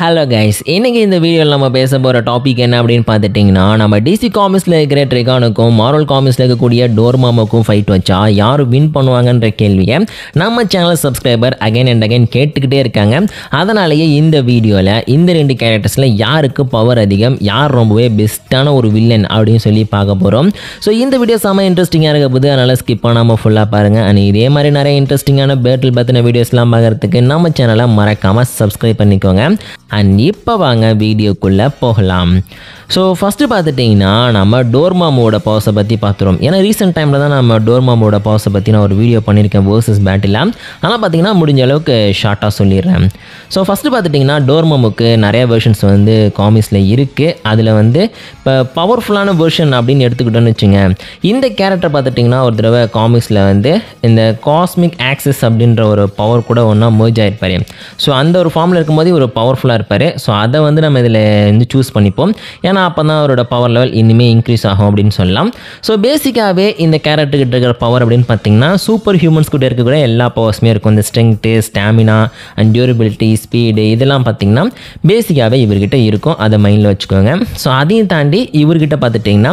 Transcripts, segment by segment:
Hello guys, இன்னைக்கு இந்த வீடியோவில் நம்ம பேச போகிற டாபிக் என்ன அப்படின்னு பார்த்துட்டிங்கன்னா, நம்ம டிசி காமிக்ஸில் இருக்கிற ட்ரிகானுக்கும் மார்வல் காமிக்ஸில் இருக்கக்கூடிய டோர்மாமுக்கும் ஃபைட் வச்சா யார் வின் பண்ணுவாங்கன்ற கேள்வியை நம்ம channel subscriber again and again கேட்டுக்கிட்டே இருக்காங்க. அதனாலேயே இந்த வீடியோவில் இந்த ரெண்டு கேரக்டர்ஸில் யாருக்கு பவர் அதிகம், யார் ரொம்பவே பெஸ்ட்டான ஒரு வில்லன் அப்படின்னு சொல்லி பார்க்க போகிறோம். ஸோ இந்த வீடியோ செம்ம இன்ட்ரெஸ்டிங்காக இருக்க போது, அதனால் ஸ்கிப் பண்ணாமல் ஃபுல்லாக பாருங்கள். அண்ட் இதே மாதிரி நிறைய இன்ட்ரெஸ்டிங்கான பேட்டில் பற்றின வீடியோஸ்லாம் பார்க்குறதுக்கு நம்ம சேனலை மறக்காமல் சப்ஸ்கிரைப் பண்ணிக்கோங்க. அண்ட் இப்போ வாங்க வீடியோக்குள்ளே போகலாம். ஸோ ஃபஸ்ட்டு பார்த்துட்டிங்கன்னா நம்ம டோர்மாமோட பவர்ஸை பற்றி பார்த்துருவோம். ஏன்னா ரீசெண்ட் டைமில் தான் நம்ம டோர்மாமோட பவர்ஸை பற்றி நான் ஒரு வீடியோ பண்ணியிருக்கேன் வேர்சஸ் பேட்டில். ஆனால் பார்த்திங்கன்னா முடிஞ்ச அளவுக்கு ஷார்ட்டாக சொல்லிடுறேன். ஸோ ஃபஸ்ட்டு பார்த்துட்டிங்கன்னா டோர்மாமுக்கு நிறைய வெர்ஷன்ஸ் வந்து காமிக்ஸில் இருக்குது. அதில் வந்து இப்போ பவர்ஃபுல்லான வெர்ஷன் அப்படின்னு எடுத்துக்கிட்டோன்னு வச்சுங்க, இந்த கேரக்டர் பார்த்துட்டிங்கன்னா ஒரு தடவை காமிக்ஸில் வந்து இந்த காஸ்மிக் ஆக்சஸ் அப்படின்ற ஒரு பவர் கூட ஒன்றா மர்ஜ் ஆகிருப்பார். ஸோ அந்த ஒரு ஃபார்மில் இருக்கும்போது ஒரு பவர்ஃபுல்லாக இருப்பார். ஸோ அதை வந்து நம்ம இதில் வந்து சூஸ் பண்ணிப்போம். ஏன்னா அப்போ தான் அவரோட பவர் லெவல் இனிமேல் இன்க்ரீஸ் ஆகும் அப்படின்னு சொல்லலாம். ஸோ பேசிக்காகவே இந்த கேரக்டர்கிட்ட இருக்கிற பவர் அப்படின்னு பார்த்தீங்கன்னா சூப்பர் ஹியூமன்ஸ் கிட்ட இருக்கக்கூடிய எல்லா பவர்ஸுமே இருக்கும். இந்த strength, stamina and durability, speed இதெல்லாம் பார்த்திங்கன்னா பேசிக்காகவே இவர்கிட்ட இருக்கும். அதை மைண்டில் வச்சுக்கோங்க. ஸோ அதையும் தாண்டி இவர்கிட்ட பார்த்துட்டிங்கன்னா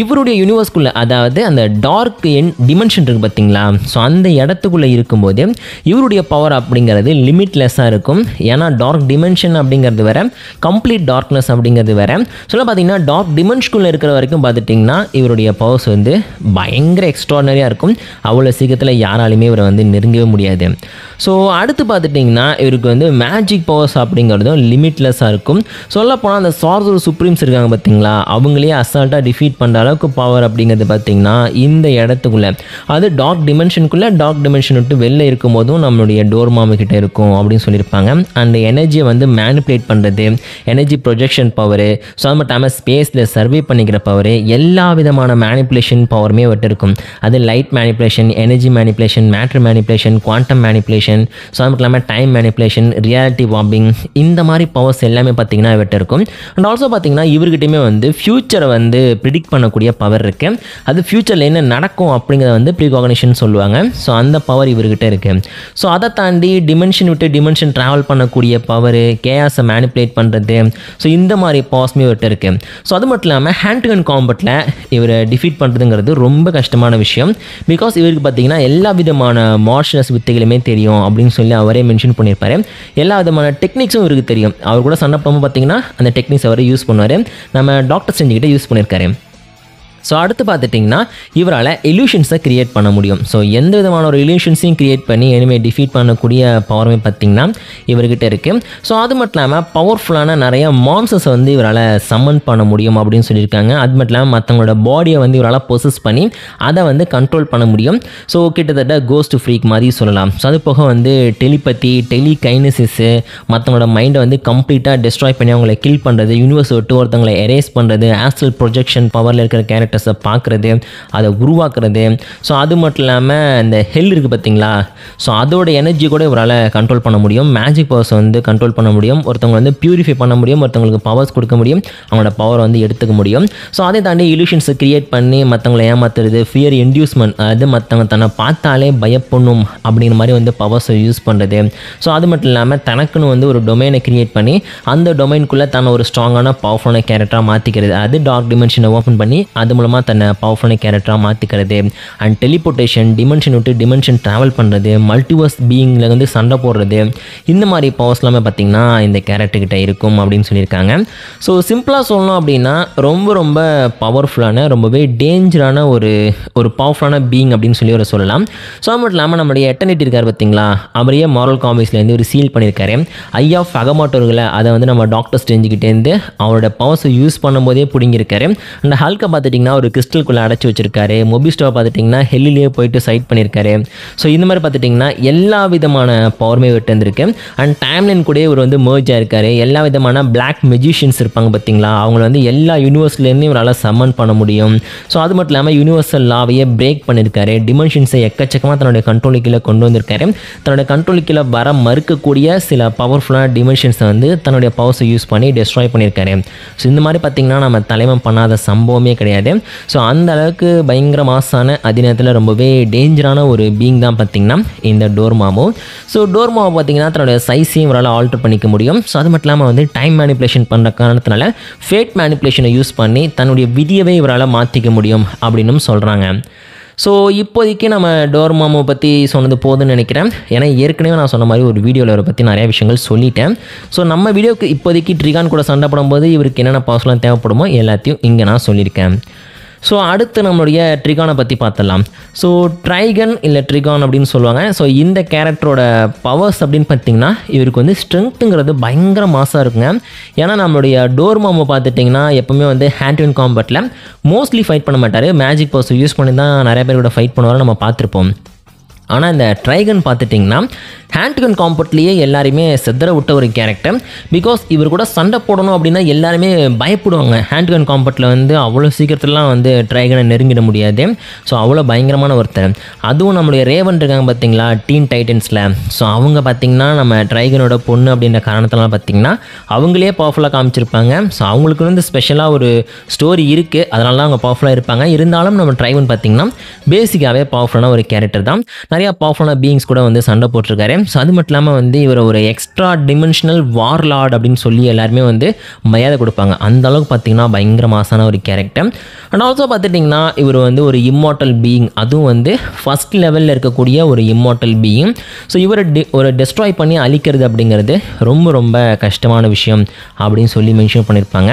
இவருடைய யூனிவர்ஸ்குள்ளே, அதாவது அந்த டார்க் டிமென்ஷன் இருக்குது பார்த்தீங்களா, ஸோ அந்த இடத்துக்குள்ளே இருக்கும்போது இவருடைய பவர் அப்படிங்கிறது லிமிட்லெஸ்ஸாக இருக்கும். ஏன்னா டார்க் டிமென்ஷன் அப்படிங்கிறது வேறு, கம்ப்ளீட் டார்க்னஸ் அப்படிங்கிறது வேறு. சொல்ல பார்த்தீங்கன்னா டார்க் டிமென்ஷனுக்குள்ளே இருக்கிற வரைக்கும் பார்த்துட்டிங்கன்னா இவருடைய பவர்ஸ் வந்து பயங்கர எக்ஸ்ட்ராடனரியாக இருக்கும். அவ்வளோ சீக்கிரத்தில் யாராலுமே இவரை வந்து நெருங்கவே முடியாது. ஸோ அடுத்து பார்த்துட்டிங்கன்னா இவருக்கு வந்து மேஜிக் பவர்ஸ் அப்படிங்கிறதும் லிமிட்லெஸ்ஸாக இருக்கும். சொல்லப்போனால் அந்த சார்சர் சுப்ரீம்ஸ் இருக்காங்க பார்த்தீங்களா, அவங்களே அசால்ட்டாக டிஃபீட் பண்ணுற அளவுக்கு பவர் அப்படிங்கிறது பார்த்திங்கன்னா இந்த இடத்துக்குள்ளே, அது டார்க் டிமென்ஷன் விட்டு வெளில இருக்கும் போதும் நம்மளுடைய டோர்மாமு கிட்ட இருக்கும் அப்படின்னு சொல்லியிருப்பாங்க. அண்ட் எனர்ஜியை வந்து மேனிப்புலேட் பண்ணுறது, எனர்ஜி ப்ரொஜெக்ஷன் பவரு, ஸோ அது மட்டும் இல்லாமல் ஸ்பேஸில் சர்வே பண்ணிக்கிற பவரு, எல்லா விதமான மேனிப்புலேஷன் பவருமே விட்டு இருக்கும். அது light manipulation, energy manipulation, matter manipulation, quantum manipulation, so அது மட்டும் இல்லாமல் டைம் மேனிப்புலேஷன், ரியாலிட்டி வார்பிங், இந்த மாதிரி பவர்ஸ் எல்லாமே பார்த்திங்கன்னா விட்டு இருக்கும். அண்ட் ஆல்சோ பார்த்திங்கன்னா இவர்கிட்டையுமே வந்து ஃப்யூச்சரை வந்து ப்ரிடிக்ட் பண்ணக்கூடிய பவர் இருக்குது. அது ஃப்யூச்சரில் என்ன நடக்கும் அப்படிங்கிறத வந்து ப்ரீகாக்னிஷன் சொல்லுவாங்க. ஸோ அந்த பவர் இவர்கிட்ட இருக்குது. ஸோ அதை தாண்டி டிமென்ஷன் விட்டு டிமென்ஷன் ட்ராவல் பண்ணக்கூடிய பவர், கேஆஸை மேனிப்புலேட் பண்ணுறது, ஸோ இந்த மாதிரி பவர்ஸ்மே விட்டு இருக்குது. ஸோ அது மட்டும் இல்லாமல் ஹேண்ட் டு ஹேண்ட் காம்பட்டில் இவரை டிஃபீட் பண்ணுறதுங்கிறது ரொம்ப கஷ்டமான விஷயம். பிகாஸ் இவருக்கு பார்த்திங்கன்னா எல்லா விதமான மார்ஷியல் வித்தைகளுமே தெரியும் அப்படின்னு சொல்லி அவரே மென்ஷன் பண்ணியிருப்பார். எல்லா விதமான டெக்னிக்ஸும் இவருக்கு தெரியும். அவர் கூட சண்டை போகும்போது பார்த்திங்கன்னா அந்த டெக்னிக்ஸ் அவரே யூஸ் பண்ணுவார். நம்ம டாக்டர் ஸ்ட்ரேஞ்ச் யூஸ் பண்ணியிருக்காரு. ஸோ அடுத்து பார்த்துட்டிங்கன்னா இவரால் இல்யூஷன்ஸை க்ரியேட் பண்ண முடியும். ஸோ எந்த விதமான ஒரு இல்யூஷன்ஸையும் க்ரியேட் பண்ணி எனிமே டிஃபீட் பண்ணக்கூடிய பவருமே பார்த்திங்கன்னா இவர்கிட்ட இருக்குது. ஸோ அது மட்டும் இல்லாமல் பவர்ஃபுல்லான நிறைய மான்ஸ்டர்ஸை வந்து இவரால் சம்மன் பண்ண முடியும் அப்படின்னு சொல்லியிருக்காங்க. அது மட்டும் இல்லாமல் மற்றவங்களோட பாடியை வந்து இவரால் பொசஸ் பண்ணி அதை வந்து கண்ட்ரோல் பண்ண முடியும். ஸோ கிட்டத்தட்ட கோஸ்ட் ஃப்ரீக் மாதிரி சொல்லலாம். ஸோ அது போக வந்து டெலிபதி, டெலிகைனசிஸு, மற்றவங்களோட மைண்டை வந்து கம்ப்ளீட்டாக டெஸ்ட்ராய் பண்ணி அவங்கள கில் பண்ணுறது, யூனிவர்ஸ் விட்டு ஒருத்தவங்களை எரேஸ் பண்ணுறது, ஆஸ்ட்ரல் ப்ரொஜெக்ஷன் பவரில் இருக்கிற கேரக்டர்ஸை பார்க்குறது, அதை உருவாக்குறது. ஸோ அது மட்டும் இல்லாமல் இந்த ஹெல் இருக்குது பார்த்தீங்களா, ஸோ அதோட எனர்ஜி கூட இவரால் கண்ட்ரோல் பண்ண முடியும். மேஜிக் பவர்ஸ் வந்து கண்ட்ரோல் பண்ண முடியும். ஒருத்தவங்க வந்து பியூரிஃபை பண்ண முடியும், ஒருத்தவங்களுக்கு பவர்ஸ் கொடுக்க முடியும், அவங்களோட பவரை வந்து எடுத்துக்க முடியும். ஸோ அதை தாண்டி இல்யூஷன்ஸை க்ரியேட் பண்ணி மற்றவங்களை ஏமாத்துறது, ஃபியர் இன்டியூஸ்மெண்ட், அதாவது மற்றவங்க தன்னை பார்த்தாலே பயப்படணும் அப்படிங்கிற மாதிரி வந்து பவர்ஸை யூஸ் பண்ணுறது. ஸோ அது மட்டும் இல்லாமல் தனக்குன்னு வந்து ஒரு டொமைனை க்ரியேட் பண்ணி அந்த டொமைனுக்குள்ளே தன்னை ஒரு ஸ்ட்ராங்கான பவர்ஃபுல்லான கேரக்டராக மாற்றிக்கிறது. அது டார்க் டிமென்ஷனை ஓப்பன் பண்ணி அது மூலமாக தன்னை பவர்ஃபுல்லான கேரக்டராக மாற்றிக்கிறது. அண்ட் டெலிபோர்ட்டேஷன், டிமென்ஷன் விட்டு டிமென்ஷன் ட்ராவல் பண்ணுறது, மல்டிவர்ஸ் பீயிங்கில் வந்து சண்டை போடுறது, இந்த மாதிரி பவர்ஸ் எல்லாமே பார்த்திங்கன்னா இந்த கேரக்டர்கிட்ட இருக்கும் அப்படின்னு சொல்லியிருக்காங்க. ஸோ சிம்பிளாக சொல்லணும் அப்படின்னா ரொம்ப ரொம்ப பவர்ஃபுல்லான, ரொம்பவே டேஞ்சரான ஒரு பவர்ஃபுல்லான பீயிங் அப்படின்னு சொல்லி ஒரு சொல்லலாம். ஸோ அது மட்டும் இல்லாமல் நம்மளுடைய எட்டர்னிட்டி இருக்கார் பார்த்தீங்களா, அவரையே மார்வல் காமிக்ஸ்லேருந்து ஒரு சீல் பண்ணியிருக்காரு. ஐ ஆஃப் அகமாட்டோர்களை அதை வந்து நம்ம டாக்டர் ஸ்ட்ரேஞ்சுக்கிட்டேருந்து அவரோட பவர்ஸை யூஸ் பண்ணும்போதே பிடிங்கிருக்காரு. அந்த ஹல்கை பார்த்துட்டிங்கன்னா ஒரு கிறிஸ்டலுக்குள்ளே அடைச்சி வச்சிருக்காரு. மொபிஸ்டோவை பார்த்துட்டிங்கன்னா ஹெல்லிலேயே போயிட்டு சைட் பண்ணியிருக்காரு. ஸோ இந்த மாதிரி பார்த்துட்டிங்கன்னா எல்லா விதமான பவருமே விட்டு வந்திருக்கு. அண்ட் டைம்லைன் கூட இவர் வந்து மர்ஜ் ஆயிருக்காரு. எல்லா விதமான பிளாக் மெஜிஷியன்ஸ் இருப்பாங்க பார்த்தீங்களா, அவங்கள வந்து எல்லா யூனிவர்ஸ்லேருந்து இவரால் சம்மன் பண்ண முடியும். ஸோ அது மட்டும் இல்லாமல் யூனிவர்சல் லாவையே பிரேக் பண்ணியிருக்காரு. டிமென்ஷன்ஸை எக்கச்சக்கமாக தன்னுடைய கண்ட்ரோல் கீழே கொண்டு வந்திருக்காரு. தன்னுடைய கண்ட்ரோல் கீழே வர மறுக்கக்கூடிய சில பவர்ஃபுல்லான டிமென்ஷன்ஸை வந்து தன்னுடைய பவர்ஸை யூஸ் பண்ணி டெஸ்ட்ராய் பண்ணியிருக்காரு. ஸோ இந்த மாதிரி பார்த்திங்கன்னா நம்ம தலைமை பண்ணாத சம்பவமே கிடையாது. ஸோ அந்த அளவுக்கு பயங்கர மாசான அதே நேரத்தில் ரொம்பவே டேஞ்சரான ஒரு பீயிங் தான் பார்த்திங்கன்னா இந்த டோர்மாமோ. ஸோ டோர்மாமோ பார்த்திங்கன்னா தன்னோட சைஸையும் இவரால் ஆல்டர் பண்ணிக்க முடியும். ஸோ அது மட்டும் இல்லாமல் வந்து டைம் மேனிப்புலேஷன் பண்ணுற காரணத்தினால ஃபேட் மேனிப்புலேஷனை யூஸ் பண்ணி தன்னுடைய விதியவே இவரால் மாற்றிக்க முடியும் அப்படின்னும் சொல்கிறாங்க. ஸோ இப்போதைக்கு நம்ம டோர்மாமோ பற்றி சொன்னது போதுன்னு நினைக்கிறேன். ஏன்னா ஏற்கனவே நான் சொன்ன மாதிரி ஒரு வீடியோவில் அவரை பற்றி நிறைய விஷயங்கள் சொல்லிட்டேன். ஸோ நம்ம வீடியோக்கு இப்போதைக்கு ட்ரிகான் கூட சண்டை போடும்போது இவருக்கு என்னென்ன பவர்ஸ்லாம் தேவைப்படுமோ எல்லாத்தையும் இங்கே நான் சொல்லியிருக்கேன். ஸோ அடுத்து நம்மளுடைய ட்ரிகானை பற்றி பார்த்துடலாம். ஸோ ட்ரைகன் இல்லை ட்ரிகான் அப்படின்னு சொல்லுவாங்க. ஸோ இந்த கேரக்டரோட பவர்ஸ் அப்படின்னு பார்த்திங்கன்னா இவருக்கு வந்து ஸ்ட்ரென்த்துங்கிறது பயங்கர மாசாக இருக்குங்க. ஏன்னா நம்மளுடைய டோர்மாமோ பார்த்துட்டிங்கன்னா எப்போவுமே வந்து ஹேண்ட் டு ஹேண்ட் காம்பேட்டில் மோஸ்ட்லி ஃபைட் பண்ண மாட்டார். மேஜிக் பவர்ஸ் யூஸ் பண்ணி தான் நிறைய பேர் கூட ஃபைட் பண்ணுவார், நம்ம பார்த்துருப்போம். ஆனால் இந்த ட்ரைகன் பார்த்துட்டிங்கன்னா ஹேண்ட் டு ஹேண்ட் காம்பேட்லேயே எல்லாருமே செதற விட்ட ஒரு கேரக்டர். பிகாஸ் இவர் கூட சண்டை போடணும் அப்படின்னா எல்லாருமே பயப்படுவாங்க. ஹேண்ட் டு ஹேண்ட் காம்பேட்டில் வந்து அவ்வளோ சீக்கிரத்துலாம் வந்து ட்ரைகனை நெருங்கிட முடியாது. ஸோ அவ்வளோ பயங்கரமான ஒருத்தர். அதுவும் நம்மளுடைய ரேவன் இருக்காங்க பார்த்தீங்களா டீன் டைட்டன்ஸில். ஸோ அவங்க பார்த்திங்கன்னா நம்ம ட்ரைகனோட பொண்ணு அப்படின்ற காரணத்தினால பார்த்திங்கன்னா அவங்களே பவர்ஃபுல்லாக காமிச்சிருப்பாங்க. ஸோ அவங்களுக்கு வந்து ஸ்பெஷலாக ஒரு ஸ்டோரி இருக்குது, அதனால தான் அவங்க பவர்ஃபுல்லாக இருப்பாங்க. இருந்தாலும் நம்ம ட்ரைகன் பார்த்திங்கன்னா பேசிக்காகவே பவர்ஃபுல்லான ஒரு கேரக்டர் தான். நிறையா பவர்ஃபுல்லான பீயிங்ஸ் கூட வந்து சண்டை போட்டிருக்காரு. ஸோ அது மட்டும் இல்லாமல் வந்து இவர் ஒரு எக்ஸ்ட்ரா டிமென்ஷனல் வார்லார்ட் அப்படின்னு சொல்லி எல்லாருமே வந்து மரியாதை கொடுப்பாங்க. அந்த அளவுக்கு பார்த்திங்கன்னா பயங்கர மாசான ஒரு கேரக்டர். அண்ட் ஆல்சோ பார்த்துட்டிங்கன்னா இவர் வந்து ஒரு இம்மார்ட்டல் பீயிங், அதுவும் வந்து ஃபஸ்ட் லெவலில் இருக்கக்கூடிய ஒரு இம்மார்ட்டல் பீயிங். ஸோ இவரை ஒரு டெஸ்ட்ராய் பண்ணி அழிக்கிறது அப்படிங்கிறது ரொம்ப ரொம்ப கஷ்டமான விஷயம் அப்படின்னு சொல்லி மென்ஷன் பண்ணியிருப்பாங்க.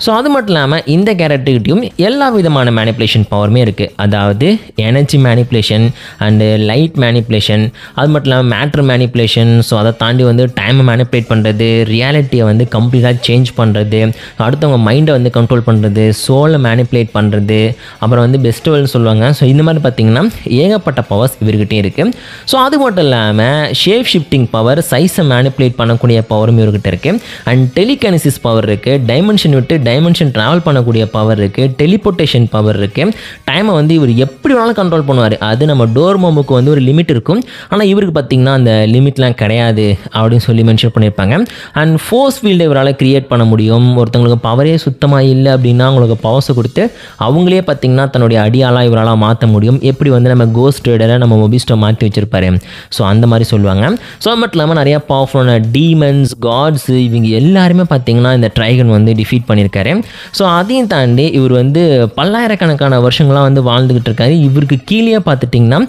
ஸோ அது மட்டும் இல்லாமல் இந்த கேரக்டர்கிட்டையும் எல்லா விதமான மேனிப்புலேஷன் பவருமே இருக்குது. அதாவது energy manipulation and light manipulation, அது மட்டும் இல்லாமல் மேட்ரு மேனிப்புலேஷன். ஸோ அதை தாண்டி வந்து டைமை மேனிப்புலேட் பண்ணுறது, ரியாலிட்டியை வந்து கம்ப்ளீட்டாக சேஞ்ச் பண்ணுறது, அடுத்தவங்க மைண்டை வந்து கண்ட்ரோல் பண்ணுறது, சோலை மேனிப்புலேட் பண்ணுறது, அப்புறம் வந்து பெஸ்டிவல்னு சொல்லுவாங்க. ஸோ இந்த மாதிரி பார்த்திங்கன்னா ஏகப்பட்ட பவர்ஸ் இவர்கிட்டே இருக்குது. ஸோ அது மட்டும் இல்லாமல் ஷேப் ஷிஃப்டிங் பவர், சைஸை மேனிப்புலேட் பண்ணக்கூடிய பவரும் இவர்கிட்ட இருக்குது. அண்ட் டெலிகைனசிஸ் பவர் இருக்குது, டைமென்ஷன் விட்டு டைமென்ஷன் ட்ராவல் பண்ணக்கூடிய பவர் இருக்குது, டெலிபோர்ட்டேஷன் பவர் இருக்குது. டைமை வந்து இவர் எப்படி வேணாலும் கண்ட்ரோல் பண்ணுவார். அது நம்ம டோர்மாமுக்கு வந்து ஒரு லிமிட் இருக்கும், ஆனால் இவருக்கு பார்த்திங்கன்னா அந்த லிமிட்லாம் கிடையாது அப்படின்னு சொல்லி மென்ஷன் பண்ணியிருப்பாங்க. அண்ட் ஃபோர்ஸ் ஃபீல்டை இவரால் க்ரியேட் பண்ண முடியும். ஒருத்தவங்களுக்கு பவரே சுத்தமாக இல்லை அப்படின்னா அவங்களுக்கு பவர்ஸை கொடுத்து அவங்களே பார்த்திங்கன்னா தன்னுடைய அடியாளாக இவரால் மாற்ற முடியும். எப்படி வந்து நம்ம கோஸ்ட் ரைடரை நம்ம மொபிஸ்ட்டை மாற்றி வச்சுருப்பாரு. ஸோ அந்த மாதிரி சொல்லுவாங்க. ஸோ அது மட்டும் இல்லாமல் நிறையா பவர்ஃபுல்லான டீமன்ஸ், காட்ஸ், இவங்க எல்லாருமே பார்த்திங்கன்னா இந்த ட்ரைகன் வந்து டிஃபீட் பண்ணியிருக்காரு. ஸோ அதையும் தாண்டி இவர் வந்து பல்லாயிரக்கணக்கான வருஷங்களாக வந்து வாழ்ந்துக்கிட்டு இருக்காரு. இவருக்கு கீழே பார்த்துட்டிங்கன்னா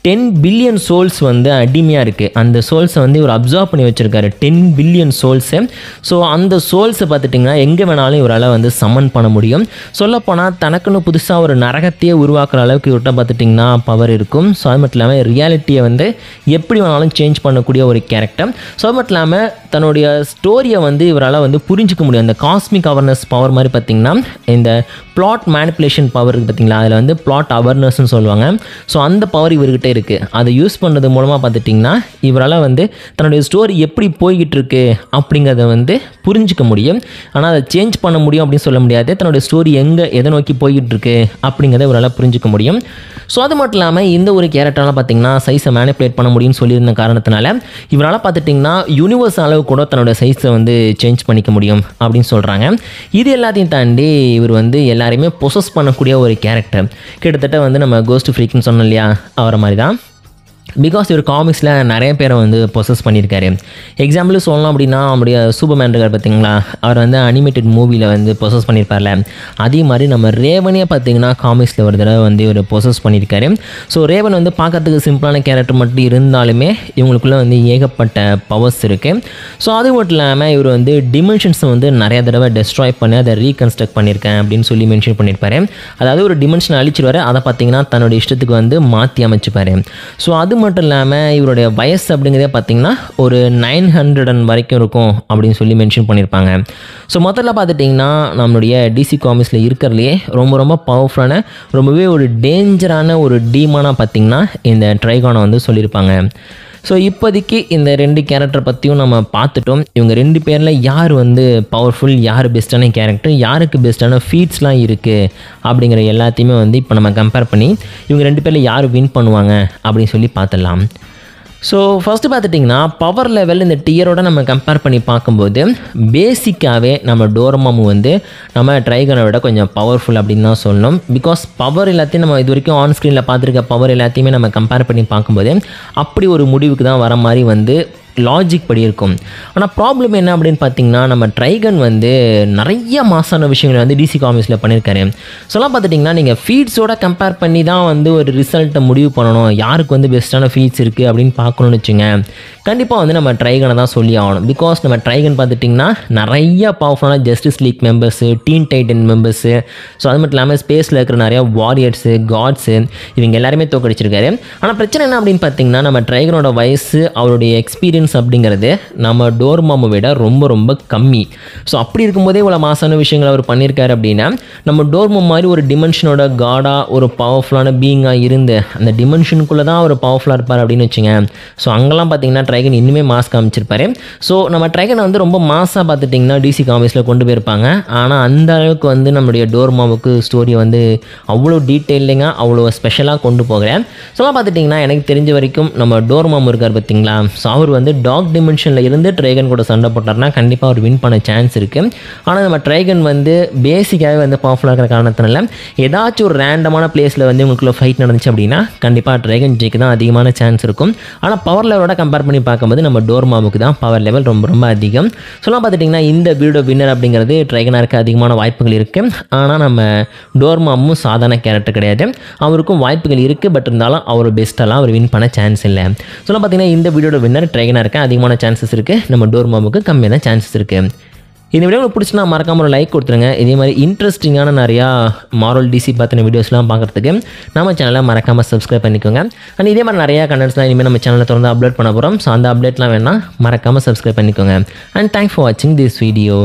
10 பில்லியன் சோல்ஸ் வந்து அடிமையாக இருக்குது. அந்த சோல்ஸை வந்து இவர் அப்சர்வ் பண்ணி வச்சுருக்காரு, 10 பில்லியன் சோல்ஸு. ஸோ அந்த சோல்ஸை பார்த்துட்டிங்கன்னா எங்கே வேணாலும் இவரால் வந்து சம்மன் பண்ண முடியும். சொல்லப்போனால் தனக்குன்னு புதுசாக ஒரு நரகத்தையே உருவாக்குற அளவுக்கு இவர்கிட்ட பார்த்துட்டிங்கன்னா பவர் இருக்கும். ஸோ அது மட்டும் இல்லாமல் ரியாலிட்டியை வந்து எப்படி வேணாலும் சேஞ்ச் பண்ணக்கூடிய ஒரு கேரக்டர். ஸோ அது மட்டும் இல்லாமல் தன்னுடைய ஸ்டோரியை வந்து இவரால் வந்து புரிஞ்சிக்க முடியும். அந்த காஸ்மிக் அவேர்னஸ் பவர் மாதிரி பார்த்திங்கன்னா இந்த பிளாட் மேனிப்புலேஷன் பவர் இருக்குது பார்த்திங்களா, அதில் வந்து பிளாட் அவேர்னஸ்ன்னு சொல்லுவாங்க. ஸோ அந்த பவர் இவர்கிட்ட இருக்குது. அதை யூஸ் பண்ணுறது மூலமாக பார்த்துட்டிங்கன்னா இவரால் வந்து தன்னுடைய ஸ்டோரி எப்படி போய்கிட்டு இருக்கு அப்படிங்கிறத வந்து புரிஞ்சிக்க முடியும். ஆனால் அதை சேஞ்ச் பண்ண முடியும் அப்படின்னு சொல்ல முடியாது. தன்னுடைய ஸ்டோரி எதை நோக்கி போய்கிட்டு இருக்கு அப்படிங்கிறத இவரால் புரிஞ்சிக்க முடியும். ஸோ அது மட்டும் இல்லாமல் இந்த ஒரு கேரக்டரால் பார்த்திங்கன்னா சைஸை மேனிப்புலேட் பண்ண முடியும்னு சொல்லியிருந்த காரணத்தினால இவரால் பார்த்துட்டிங்கன்னா யூனிவர்ஸ் அளவு கூட தன்னோட சைஸை வந்து சேஞ்ச் பண்ணிக்க முடியும் அப்படின்னு சொல்கிறாங்க. இது எல்லாத்தையும் தாண்டி இவர் வந்து எல்லாரையுமே பொசஸ் பண்ணக்கூடிய ஒரு கேரக்டர். கிட்டத்தட்ட வந்து நம்ம கோஸ்ட் ஃப்ரீக்னு சொன்னோம் இல்லையா, அவரை மாதிரி தான். பிகாஸ் இவர் காமிக்ஸில் நிறைய பேரை வந்து பொசஸ் பண்ணியிருக்காரு. எக்ஸாம்பிள் சொல்லலாம் அப்படின்னா நம்முடைய சூப்பர்மேன் இருக்கார் பார்த்தீங்களா, அவர் வந்து அனிமேட்டட் மூவியில் வந்து பொசஸ் பண்ணியிருப்பார்ல, அதே மாதிரி நம்ம ரேவனே பார்த்தீங்கன்னா காமிக்ஸில் ஒரு தடவை வந்து இவர் பொசஸ் பண்ணியிருக்காரு. ஸோ ரேவன் வந்து பார்க்கறதுக்கு சிம்பிளான கேரக்டர் மட்டும் இருந்தாலுமே இவங்களுக்குள்ளே வந்து ஏகப்பட்ட பவர்ஸ் இருக்குது. ஸோ அது மட்டும் இல்லாமல் இவர் வந்து டிமென்ஷன்ஸை வந்து நிறைய தடவை டெஸ்ட்ராய் பண்ணி அதை ரீகன்ஸ்ட்ரக்ட் பண்ணியிருக்கேன் அப்படின்னு சொல்லி மென்ஷன் பண்ணியிருப்பாரு. அதாவது ஒரு டிமென்ஷனை அழிச்சிருவார், அதை பார்த்தீங்கன்னா தன்னோட இஷ்டத்துக்கு வந்து மாற்றி அமைச்சுப்பார். ஸோ அது மட்டும் இல்லாமல் இவருடைய வயசு அப்படிங்கிறதே பார்த்திங்கன்னா ஒரு 900 வரைக்கும் இருக்கும் அப்படின்னு சொல்லி மென்ஷன் பண்ணியிருப்பாங்க. ஸோ முதல்ல பார்த்துட்டிங்கன்னா நம்மளுடைய டிசி காமிக்ஸில் இருக்கிறதுலே ரொம்ப ரொம்ப பவர்ஃபுல்லான ரொம்பவே ஒரு டேஞ்சரான ஒரு டீமானாக பார்த்திங்கன்னா இந்த ட்ரைகானை வந்து சொல்லியிருப்பாங்க. ஸோ இப்போதைக்கு இந்த 2 கேரக்டர் பற்றியும் நம்ம பார்த்துட்டோம். இவங்க 2 பேரில் யார் வந்து பவர்ஃபுல், யார் பெஸ்ட்டான கேரக்டர், யாருக்கு பெஸ்ட்டான ஃபீட்ஸ்லாம் இருக்குது அப்படிங்கிற எல்லாத்தையுமே வந்து இப்போ நம்ம கம்பேர் பண்ணி இவங்க 2 பேரில் யார் வின் பண்ணுவாங்க அப்படின்னு சொல்லி பார்த்துடலாம். ஸோ ஃபஸ்ட்டு பார்த்துட்டிங்கன்னா பவர் லெவல் இந்த டியரோட நம்ம கம்பேர் பண்ணி பார்க்கும்போது பேசிக்காகவே நம்ம டோரமாமு வந்து நம்ம ட்ரைகனை விட கொஞ்சம் பவர்ஃபுல் அப்படின்னு தான் சொல்லணும். பிகாஸ் பவர் எல்லாத்தையும் நம்ம இது வரைக்கும் ஆன் ஸ்க்ரீனில் பார்த்துருக்க பவர் எல்லாத்தையுமே நம்ம கம்பேர் பண்ணி பார்க்கும்போது அப்படி ஒரு முடிவுக்கு தான் வர மாதிரி வந்து லாஜிக் படி இருக்கும். ஆனால் ப்ராப்ளம் என்ன அப்படின்னு பார்த்தீங்கன்னா நம்ம ட்ரைகன் வந்து நிறைய மாசான விஷயங்களை வந்து டிசி காமிக்ஸில் பண்ணியிருக்காரு. சொல்லலாம் பார்த்துட்டிங்கன்னா நீங்கள் ஃபீட்ஸோட கம்பேர் பண்ணி தான் வந்து ஒரு ரிசல்ட்டை முடிவு பண்ணணும், யாருக்கு வந்து பெஸ்ட்டான ஃபீட்ஸ் இருக்குது அப்படின்னு பார்க்கணும்னு வச்சுங்க. கண்டிப்பாக வந்து நம்ம ட்ரைகனை தான் சொல்லி ஆகணும். பிகாஸ் நம்ம ட்ரைகன் பார்த்துட்டிங்கன்னா நிறைய பவர்ஃபுல்லான justice league members, teen titan members, so அது மட்டும் இல்லாமல் ஸ்பேஸில் இருக்கிற நிறையா வாரியர்ஸு, காட்ஸு, இவங்க எல்லாருமே தோக்கடிச்சிருக்காரு. ஆனால் பிரச்சனை என்ன அப்படின்னு பார்த்தீங்கன்னா நம்ம ட்ரைகனோட வயசு, அவருடைய எக்ஸ்பீரியன்ஸ் அப்படிங்கிறது நம்ம டோர்மாமை விட ரொம்ப ரொம்ப கம்மி. ஸோ அப்படி இருக்கும்போதே இவ்வளோ மாசான விஷயங்கள் அவர் பண்ணியிருக்காரு அப்படின்னா நம்ம டோர்மாம் மாதிரி ஒரு டிமென்ஷனோட காடாக ஒரு பவர்ஃபுல்லான பீயிங்காக இருந்து அந்த டிமென்ஷனுக்குள்ளே தான் அவர் பவர்ஃபுல்லாக இருப்பார் அப்படின்னு வச்சுங்க. ஸோ அங்கெல்லாம் பார்த்தீங்கன்னா ட்ரைகன் இன்னுமே மாஸ் காமிச்சிருப்பாரு. ஸோ நம்ம ட்ரைகனை வந்து ரொம்ப மாஸாக பார்த்துட்டிங்கன்னா டிசி காமிக்ஸில் கொண்டு போயிருப்பாங்க. ஆனால் அந்த அளவுக்கு வந்து நம்மளுடைய டோர்மாவுக்கு ஸ்டோரியை வந்து அவ்வளோ டீட்டெயிலிங்காக அவ்வளோ ஸ்பெஷலாக கொண்டு போகிறேன். ஸோ பார்த்துட்டிங்கன்னா எனக்கு தெரிஞ்ச வரைக்கும் நம்ம டோர்மாம் இருக்கார் பார்த்தீங்களா, ஸோ அவர் வந்து டாக் டிமென்ஷனில் இருந்து ட்ரைகன் கூட சண்டை போட்டார்னா கண்டிப்பாக அவர் வின் பண்ண சான்ஸ் இருக்குது. ஆனால் நம்ம ட்ரைகன் வந்து பேசிக்காகவே வந்து பவர்ஃபுல்லாக இருக்கிற காரணத்தினால ஏதாச்சும் ஒரு ரேண்டமான பிளேஸில் வந்து உங்களுக்குள்ள ஃபைட் நடந்துச்சு அப்படின்னா கண்டிப்பாக ட்ரைகன் ஜெயிக்கு தான் அதிகமான சான்ஸ் இருக்கும். ஆனால் பவர் லெவலோட கம்பேர் பண்ணி பார்க்கும்போது நம்ம டோர்மாமுக்கு தான் பவர் லெவல் ரொம்ப ரொம்ப அதிகம். சொல்லலாம் பார்த்துட்டிங்கன்னா இந்த வீடியோ வின்னர் அப்படிங்கிறது ட்ரைகனாக இருக்க அதிகமான வாய்ப்புகள் இருக்குது. ஆனால் நம்ம டோர்மாமும் சாதாரண கேரக்டர் கிடையாது, அவருக்கும் வாய்ப்புகள் இருக்குது. பட் இருந்தாலும் அவர் பெஸ்ட்டெல்லாம் அவர் வின் பண்ண சான்ஸ் இல்லை. சொல்லலாம் பார்த்தீங்கன்னா இந்த வீடியோட வின்னர் ட்ரைகனாக இருக்க அதிகமான சான்சஸ் இருக்குது, நம்ம டோர்மாமுக்கு கம்மியான சான்சஸ் இருக்குது. இந்த வீடியோ உங்களுக்கு பிடிச்சினா மறக்காம ஒரு லைக் கொடுத்துருங்க. இதே மாதிரி இன்ட்ரெஸ்டிங்கான நிறையா மார்வல் டிசி பார்த்தின வீடியோஸ்லாம் பார்க்குறதுக்கு நம்ம சேனலை மறக்காமல் சப்ஸ்கிரைப் பண்ணிக்கோங்க. அண்ட் இதே மாதிரி நிறையா கண்டென்ட்ஸ்லாம் இனிமேல் நம்ம சேனலில் தொடர்ந்து அப்லோட் பண்ண போகிறோம். ஸோ அந்த அப்டேட்லாம் வேணால் மறக்காமல் சப்ஸ்கிரைப் பண்ணிக்கோங்க. அண்ட் தேங்க்ஸ் ஃபார் வாட்சிங் திஸ் வீடியோ.